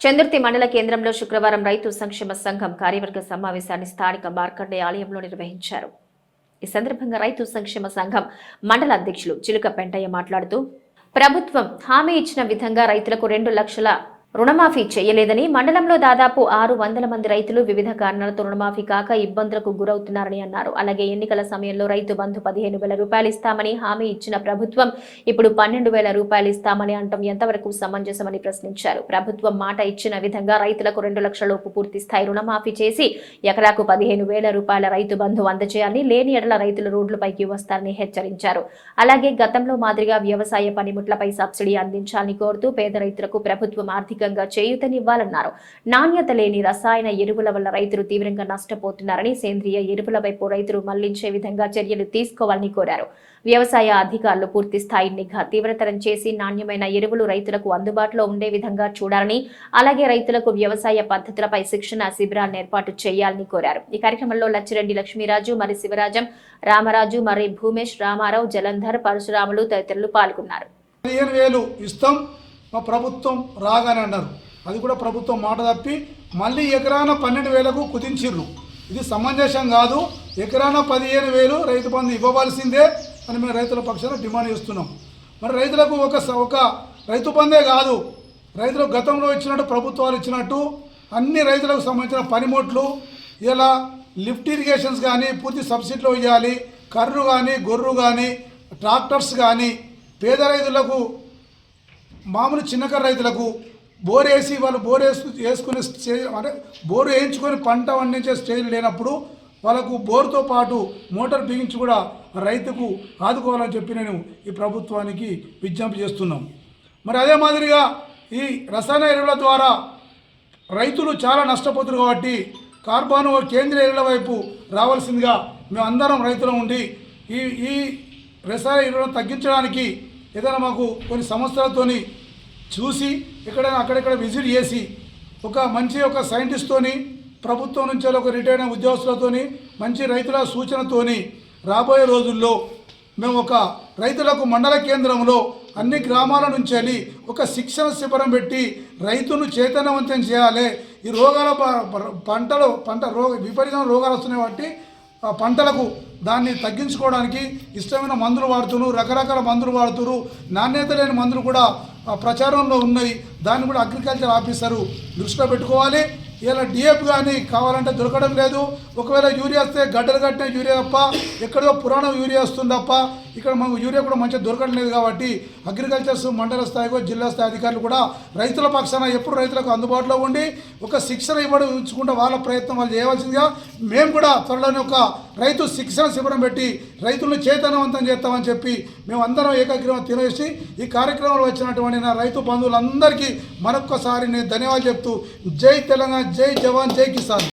చందుర్తి మండల కేంద్రంలో శుక్రవారం రైతు సంక్షేమ సంఘం కార్యవర్గ సమావేశాన్ని స్థానిక మార్కండేయ ఆలయంలో నిర్వహించారు. ఈ సందర్భంగా రైతు సంక్షేమ సంఘం మండల అధ్యక్షులు చిలుక పెంటయ్య మాట్లాడుతూ, ప్రభుత్వం హామీ ఇచ్చిన విధంగా రైతులకు 2 లక్షల రుణమాఫీ చేయలేదని, మండలంలో దాదాపు 600 మంది రైతులు వివిధ కారణాలతో రుణమాఫీ కాక ఇబ్బందులకు గురవుతున్నారని అన్నారు. అలాగే ఎన్నికల సమయంలో రైతు బంధు 15,000 రూపాయలు ఇస్తామని హామీ ఇచ్చిన ప్రభుత్వం ఇప్పుడు 12,000 రూపాయలు ఇస్తామని అంటం ఎంతవరకు సమంజసమని ప్రశ్నించారు. ప్రభుత్వం మాట ఇచ్చిన విధంగా రైతులకు 2 లక్షల లోపు పూర్తి స్థాయి రుణమాఫీ చేసి ఎకరాకు 15,000 రూపాయల రైతు బంధు అందజేయాలని, లేని ఎడల రైతులు రోడ్లపైకి వస్తారని హెచ్చరించారు. అలాగే గతంలో మాదిరిగా వ్యవసాయ పనిముట్లపై సబ్సిడీ అందించాలని కోరుతూ పేద రైతులకు ప్రభుత్వం ఆర్థిక చేయూతనివ్వాలన్నారు. నాణ్యత లేని రసాయన ఎరువుల వల్ల రైతులు తీవ్రంగా నష్టపోతున్నారని, సేంద్రియ ఎరువుల వైపు రైతులు మళ్లించే విధంగా చర్యలు తీసుకోవాలని కోరారు. వ్యవసాయ అధికారులు పూర్తి స్థాయి నిఘా తీవ్రతరం చేసి నాణ్యమైన ఎరువులు రైతులకు అందుబాటులో ఉండే విధంగా చూడాలని, అలాగే రైతులకు వ్యవసాయ పద్ధతులపై శిక్షణ శిబిరాలను ఏర్పాటు చేయాలని కోరారు. ఈ కార్యక్రమంలో లచ్చిరెడ్డి లక్ష్మీరాజు, మరి శివరాజం, రామరాజు, మరి భూమేష్, రామారావు, జలంధర్, పరశురాములు తదితరులు పాల్గొన్నారు. 15,000 ఇస్తాం మా ప్రభుత్వం రాగానే అన్నారు. అది కూడా ప్రభుత్వం మాట తప్పి మళ్ళీ ఎకరాన 12,000కు కుదించిర్రు. ఇది సమంజసం కాదు. ఎకరాన 15,000 రైతు బంధు ఇవ్వవలసిందే అని మేము రైతుల పక్షాన డిమాండ్ చేస్తున్నాం. మరి రైతులకు ఒక రైతు బంధే కాదు, రైతులకు గతంలో ఇచ్చినట్టు ప్రభుత్వాలు ఇచ్చినట్టు అన్ని రైతులకు సంబంధించిన పనిముట్లు, ఇలా లిఫ్ట్ ఇరిగేషన్స్ కానీ పూర్తి సబ్సిడీలో ఇవ్వాలి. కర్రు కానీ, గొర్రు కానీ, ట్రాక్టర్స్ కానీ, పేద రైతులకు, మామూలు చిన్నకారు రైతులకు బోర్ వేసి వాళ్ళు వేసుకునే స్టేజ్, అంటే బోరు వేయించుకొని పంట పండించే స్టేజ్ లేనప్పుడు వాళ్ళకు బోరుతో పాటు మోటార్ బిగించి కూడా రైతుకు ఆదుకోవాలని చెప్పి నేను ఈ ప్రభుత్వానికి విజ్ఞప్తి చేస్తున్నాం. మరి అదే మాదిరిగా ఈ రసాయన ఎరువుల ద్వారా రైతులు చాలా నష్టపోతున్నారు. కాబట్టి కార్బన్ కేంద్రీయ ఎరువుల వైపు రావాల్సిందిగా మేము అందరం రైతులు ఉండి ఈ రసాయన ఎరువులను తగ్గించడానికి ఏదైనా మాకు కొన్ని సంస్థలతోని చూసి ఎక్కడైనా అక్కడెక్కడ విజిట్ చేసి మంచి సైంటిస్ట్తోని, ప్రభుత్వం నుంచి ఒక రిటైర్డ్ ఉద్యోగస్తులతోని, మంచి రైతుల సూచనతోని రాబోయే రోజుల్లో మేము రైతులకు మండల కేంద్రంలో అన్ని గ్రామాల నుంచి వెళ్ళి శిక్షణ శిబిరం పెట్టి రైతును చైతన్యవంతం చేయాలి. ఈ రోగాల విపరీతమైన రోగాలు వస్తున్నాయి కాబట్టి పంటలకు దాన్ని తగ్గించుకోవడానికి ఇష్టమైన మందులు వాడుతున్నారు, రకరకాల మందులు వాడుతున్నారు. నాణ్యత లేని మందులు కూడా ప్రచారంలో ఉన్నాయి. దాన్ని కూడా అగ్రికల్చర్ ఆఫీసరు దృష్టిలో పెట్టుకోవాలి. ఇలా డిఏపి కానీ కావాలంటే దొరకడం లేదు. ఒకవేళ యూరియా వస్తే గడ్డలు కట్టిన యూరియా తప్ప, ఎక్కడో పురాణం యూరియా వస్తుంది తప్ప ఇక్కడ మనకు యూరియా కూడా మంచిగా దొరకడం లేదు. కాబట్టి అగ్రికల్చర్స్ మండల స్థాయిలో జిల్లా స్థాయి అధికారులు కూడా రైతుల పక్షాన ఎప్పుడు రైతులకు అందుబాటులో ఉండి శిక్షణ ఇవ్వడం వాళ్ళ ప్రయత్నం వాళ్ళు చేయవలసిందిగా మేము కూడా త్వరలోనే రైతు శిక్షణ శిబిరం పెట్టి రైతులను చైతన్యవంతం చేస్తామని చెప్పి మేము అందరం ఏకాగ్రహం తినేసి ఈ కార్యక్రమంలో వచ్చినటువంటి నా రైతు బంధువులందరికీ మరొక్కసారి నేను ధన్యవాదాలు చెప్తూ జై తెలంగాణ, జై జవాన్, జై కిసాన్.